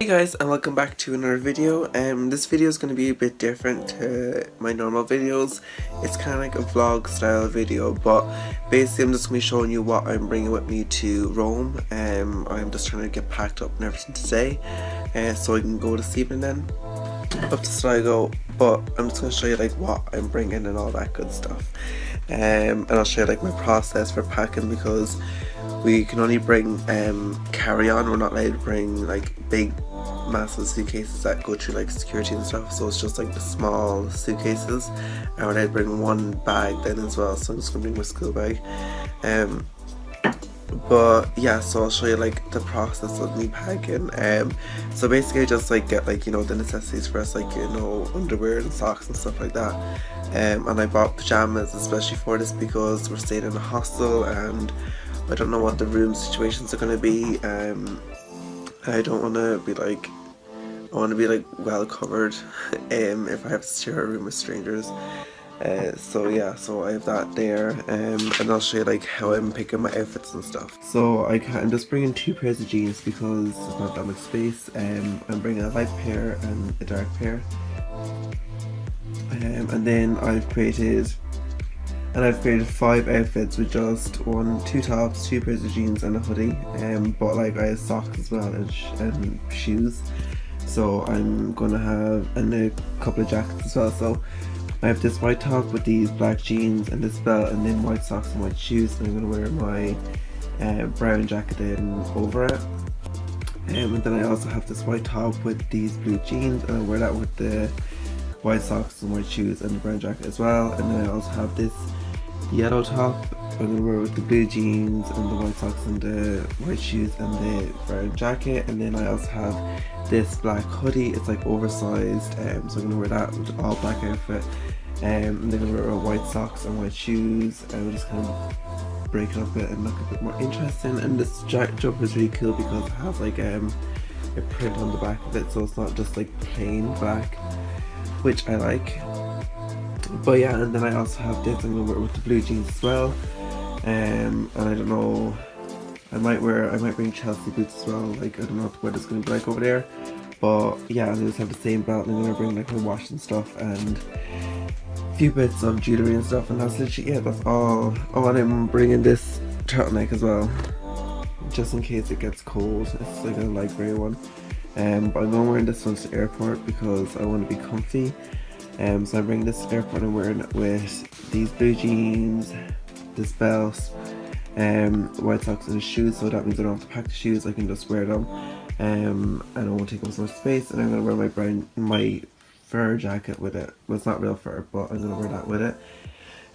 Hey guys, and welcome back to another video. This video is going to be a bit different to my normal videos. It's kind of like a vlog style video, but basically I'm just going to be showing you what I'm bringing with me to Rome. I'm just trying to get packed up and everything today, so I can go to sleep and then up to Sligo. But I'm just going to show you like what I'm bringing and all that good stuff. And I'll show you like my process for packing, because we can only bring carry-on. We're not allowed to bring like big massive suitcases that go through like security and stuff, so it's just like the small suitcases, and we're allowed to bring one bag then as well, so I'm just gonna bring my school bag. But yeah, so I'll show you like the process of me packing. So basically I just like get like, you know, the necessities for us, like, you know, underwear and socks and stuff like that. And I bought pajamas especially for this because we're staying in a hostel and I don't know what the room situations are going to be. I don't want to be like, I want to be like well covered if I have to share a room with strangers. So yeah, so I have that there, and I'll show you like how I'm picking my outfits and stuff. So I'm just bringing two pairs of jeans because there's not that much space. I'm bringing a light pair and a dark pair. And then I've created 5 outfits with just two tops, 2 pairs of jeans and a hoodie. But like I have socks as well and shoes. So I'm gonna have a couple of jackets as well. So I have this white top with these black jeans and this belt, and then white socks and white shoes. And I'm gonna wear my brown jacket then over it. And then I also have this white top with these blue jeans, and I wear that with the white socks and white shoes and the brown jacket as well. And then I also have this yellow top I'm gonna wear with the blue jeans and the white socks and the white shoes and the brown jacket. And then I also have this black hoodie. It's like oversized, so I'm gonna wear that with all black outfit. And then I'm gonna wear white socks and white shoes, and we'll just kind of break it up a bit and look a bit more interesting. And this jumper is really cool because it has like a print on the back of it, so it's not just like plain black, which I like. But yeah, and then I also have this I'm gonna wear with the blue jeans as well. And I don't know, I might bring Chelsea boots as well. Like, I don't know what the weather's gonna be like over there. But yeah, I just have the same belt, and I'm gonna bring like my watch and stuff and a few bits of jewellery and stuff, and that's literally it. That's all. Oh, and I'm bringing this turtleneck as well, just in case it gets cold. It's like a light grey one. But I'm going wearing this one to the airport because I want to be comfy. So I'm bringing this to the airport. I'm wearing it with these blue jeans, this belt, white socks and shoes. So that means I don't have to pack the shoes. I can just wear them, and I won't take up so much space. And I'm gonna wear my fur jacket with it. Well, it's not real fur, but I'm gonna wear that with it.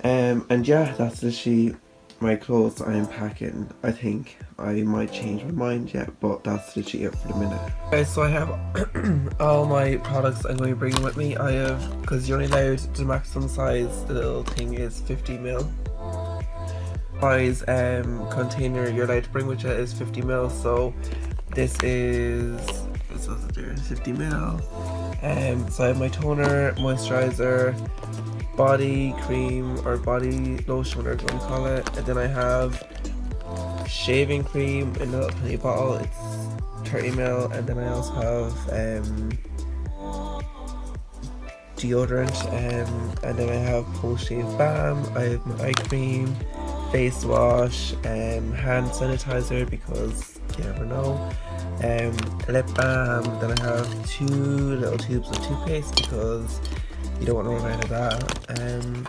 And yeah, that's literally my clothes I'm packing. I think I might change my mind yet, but that's literally it for the minute. Okay, so I have all my products I'm going to bring with me. I have, because you're only allowed the maximum size, the little thing is 50ml. Size container you're allowed to bring with you is 50ml. So this is 50ml. So I have my toner, moisturizer, body cream or body lotion, whatever you want to call it, and then I have shaving cream in a little penny bottle. It's 30ml, and then I also have deodorant, and then I have post shave balm. I have my eye cream, face wash, hand sanitizer because you never know, lip balm. Then I have 2 little tubes of toothpaste because you don't want to run out of that. And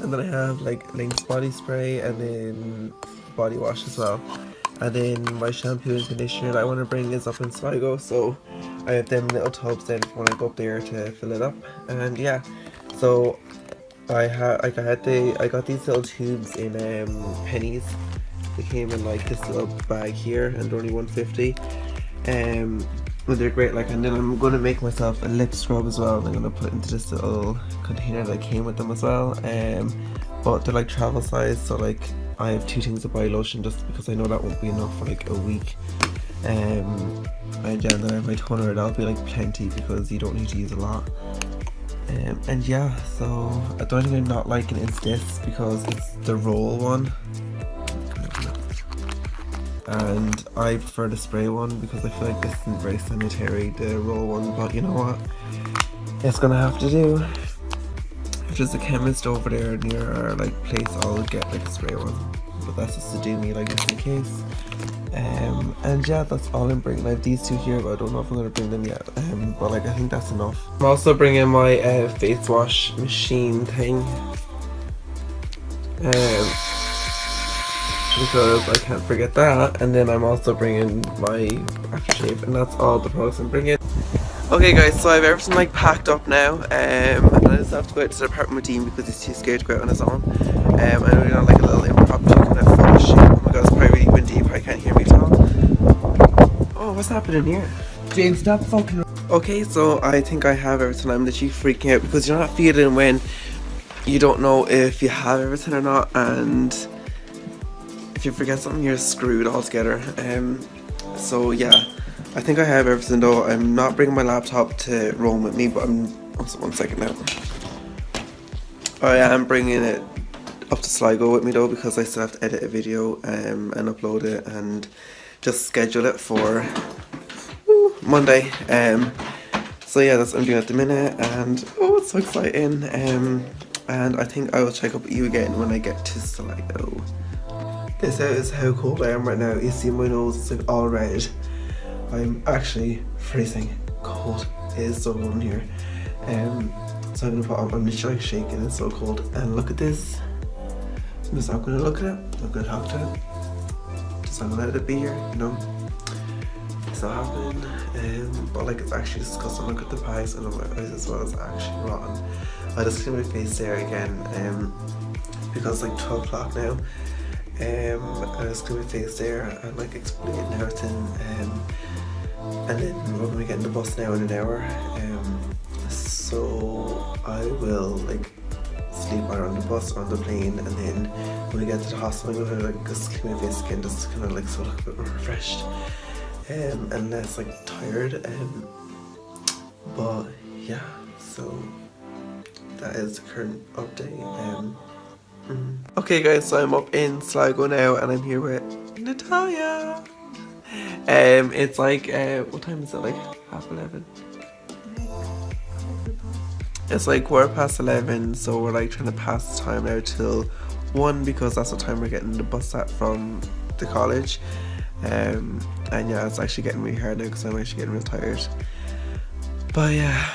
then I have like Lynx body spray, and then body wash as well. And then my shampoo and conditioner that I want to bring is up in Sligo, so I have them little tubs then when I go up there to fill it up. And yeah, so I got these little tubes in pennies. They came in like this little bag here, and they're only $1.50. But they're great. Like, and then I'm gonna make myself a lip scrub as well. I'm gonna put into this little container that came with them as well. But they're like travel size, so like I have 2 things of body lotion just because I know that won't be enough for like a week. And yeah, then I have my toner. That'll be like plenty because you don't need to use a lot. And yeah, so the only thing I'm not liking is this because it's the roll one. and I prefer the spray one because I feel like this isn't very sanitary, the raw one, but you know what, it's gonna have to do. If there's a chemist over there near our like place, I'll get like a spray one, but that's just to do me, like, just in case. And yeah, that's all I'm bringing. I have these two here, but I don't know if I'm gonna bring them yet. But like, I think that's enough. I'm also bringing my face wash machine thing, because I can't forget that. And then I'm also bringing my aftershave, and that's all the products I'm bringing. Okay guys, so I have everything like packed up now, and I just have to go out to the apartment with Dean because he's too scared to go out on his own. I'm really on like a little impromptu kind of photo shoot. Oh my god, it's probably really windy, you probably can't hear me at all. Oh, what's happening here? James, stop fucking. Okay, so I think I have everything. I'm literally freaking out because you're not feeling when you don't know if you have everything or not, and if you forget something, you're screwed altogether. So yeah, I think I have everything though. I'm not bringing my laptop to Rome with me, but also 1 second now. I am bringing it up to Sligo with me though, because I still have to edit a video and upload it and just schedule it for Monday. So yeah, that's what I'm doing at the minute, and oh, it's so exciting. And I think I will check up with you again when I get to Sligo. This is how cold I am right now. You see my nose, it's like all red. I'm actually freezing cold. It is so warm here. So I'm gonna put on, I'm literally like shaking, it's so cold. And look at this. I'm just not gonna look at it, I'm not gonna talk to it. Just not gonna let it be here, you know. It's not happening. But like, it's actually disgusting. Look at the pies and my eyes as well, it's actually rotten. I just clean my face there again, because it's like 12 o'clock now. I just clean my face there and like exfoliate and everything, and then we're gonna get in the bus now in an hour. So I will like sleep either on the bus or on the plane, and then when we get to the hospital, I'm gonna like just clean my face again, just kind of like so look a bit more refreshed, and less like tired. But yeah, so that is the current update. Okay guys, so I'm up in Sligo now, and I'm here with Natalia. It's like what time is it? Like 11:30. It's like 11:15, so we're like trying to pass the time now till 1, because that's the time we're getting the bus at from the college. And yeah, it's actually getting really hard now because I'm actually getting real tired. But yeah.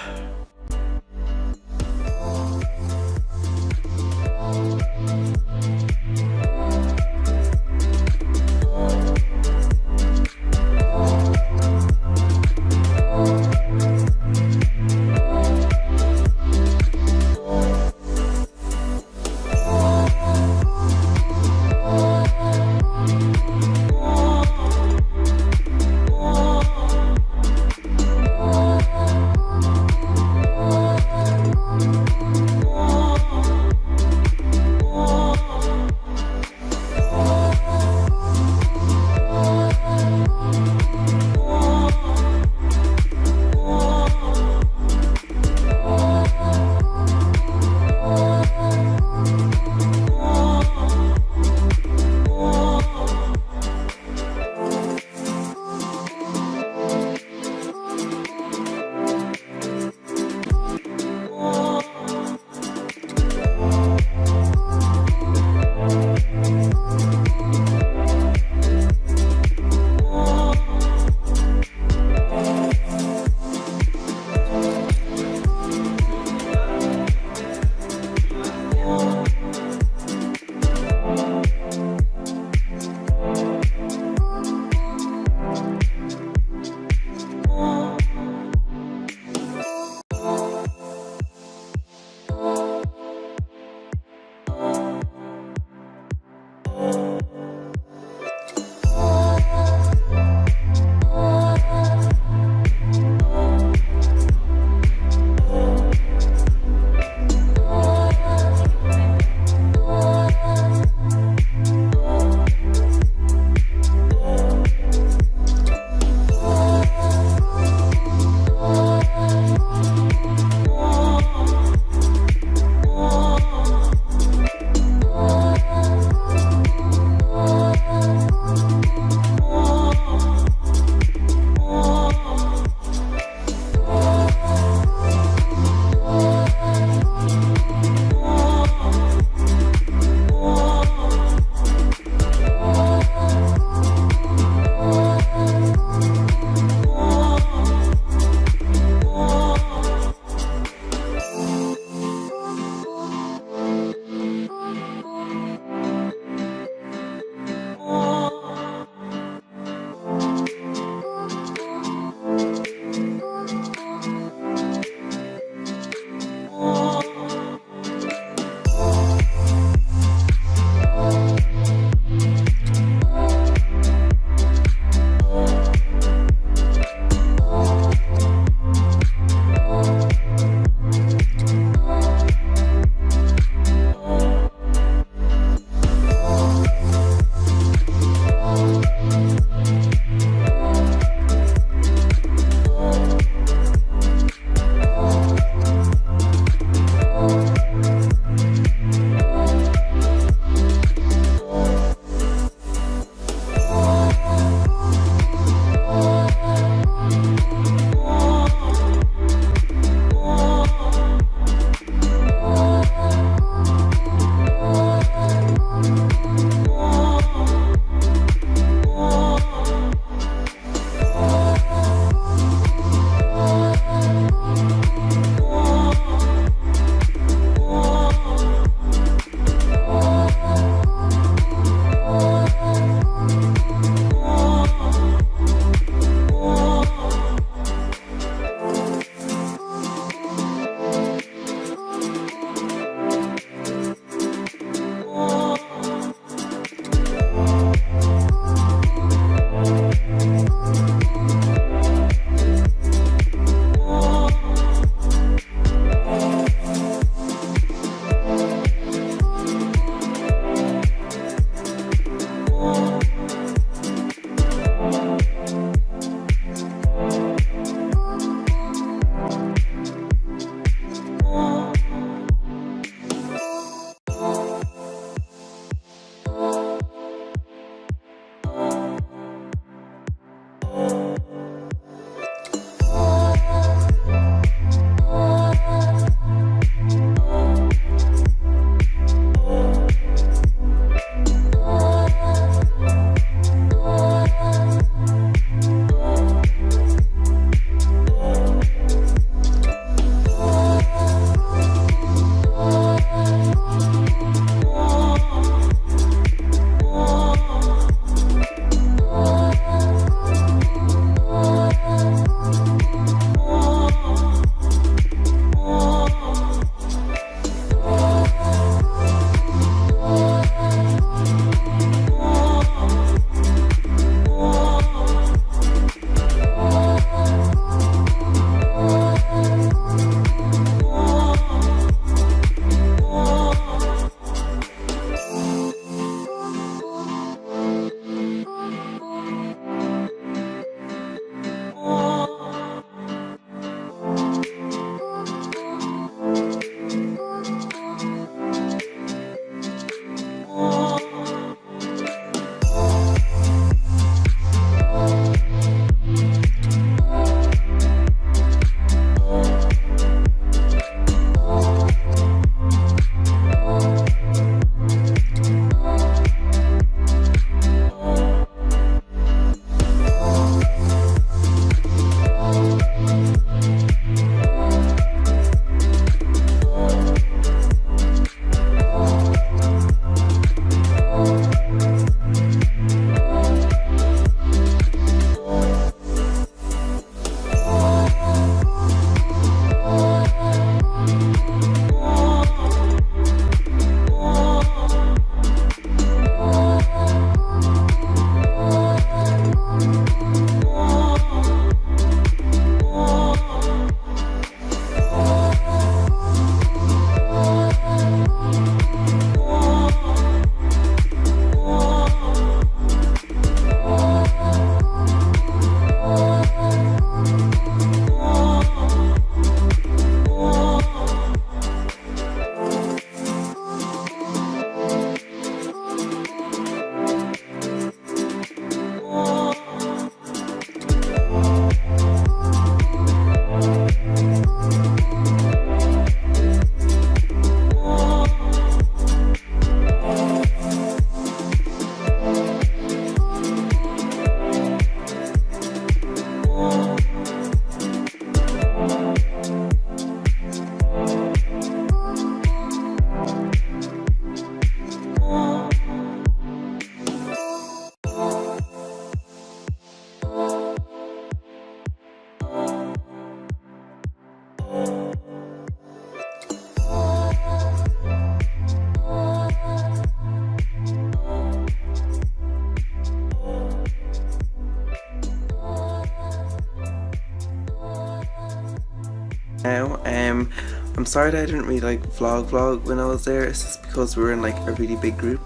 now. I'm sorry that I didn't really like vlog when I was there. It's just because we were in like a really big group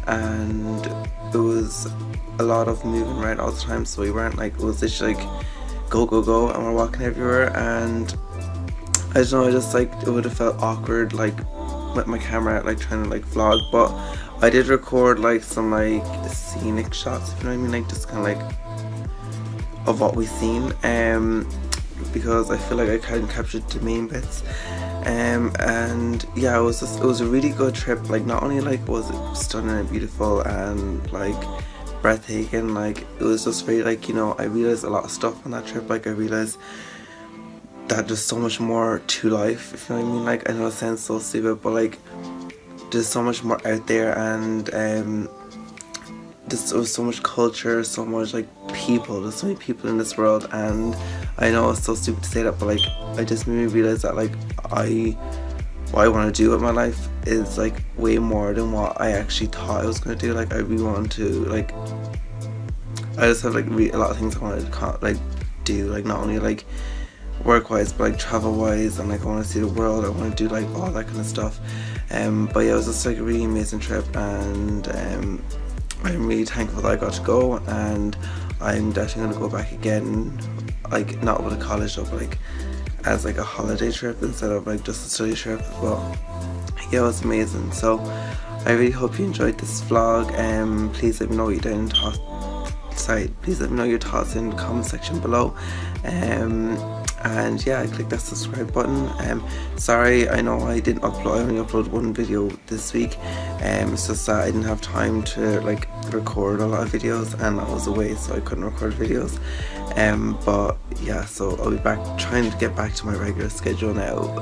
and it was a lot of moving around all the time, so we weren't like, it was literally like go and we're walking everywhere, and I don't know, I just like, it would have felt awkward like with my camera out like trying to like vlog, but I did record like some like scenic shots, if you know what I mean, like just kind of like of what we've seen, because I feel like I kind of captured the main bits, and yeah, it was a really good trip. Like not only like was it stunning and beautiful and like breathtaking, like it was just very like, you know, I realized a lot of stuff on that trip. Like I realized that there's so much more to life, if you know what I mean. Like I know it sounds so stupid, but like there's so much more out there, and there's so much culture, so much like people, there's so many people in this world, and I know it's so stupid to say that, but like I just made me realize that like what I want to do with my life is like way more than what I actually thought I was going to do. Like I really want to, like I just have like a lot of things I want to like do, like not only like work wise but like travel wise, and like I want to see the world, I want to do like all that kind of stuff. But yeah, it was just like a really amazing trip, and I'm really thankful that I got to go, and I'm definitely going to go back again, like not with a college trip, but like as like a holiday trip instead of like just a study trip. But yeah, it was amazing. So I really hope you enjoyed this vlog. Please let me know what you please let me know your thoughts in the comment section below. And yeah, click that subscribe button. Sorry, I know I didn't upload, I only uploaded one video this week. It's just that I didn't have time to like record a lot of videos, and I was away, so I couldn't record videos. But yeah, so I'll be back, trying to get back to my regular schedule now.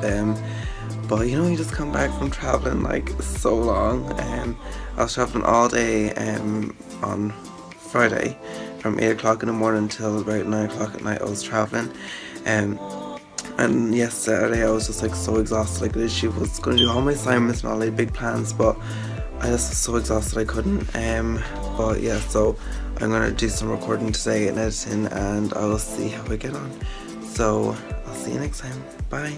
But you know, you just come back from traveling like so long. I was traveling all day on Friday from 8 o'clock in the morning until about 9 o'clock at night. I was traveling, and yes, Saturday I was just like so exhausted. Like literally was going to do all my assignments and all the big plans, but I just was so exhausted I couldn't. But yeah, so I'm gonna do some recording today and editing, and I will see how I get on. So I'll see you next time. Bye.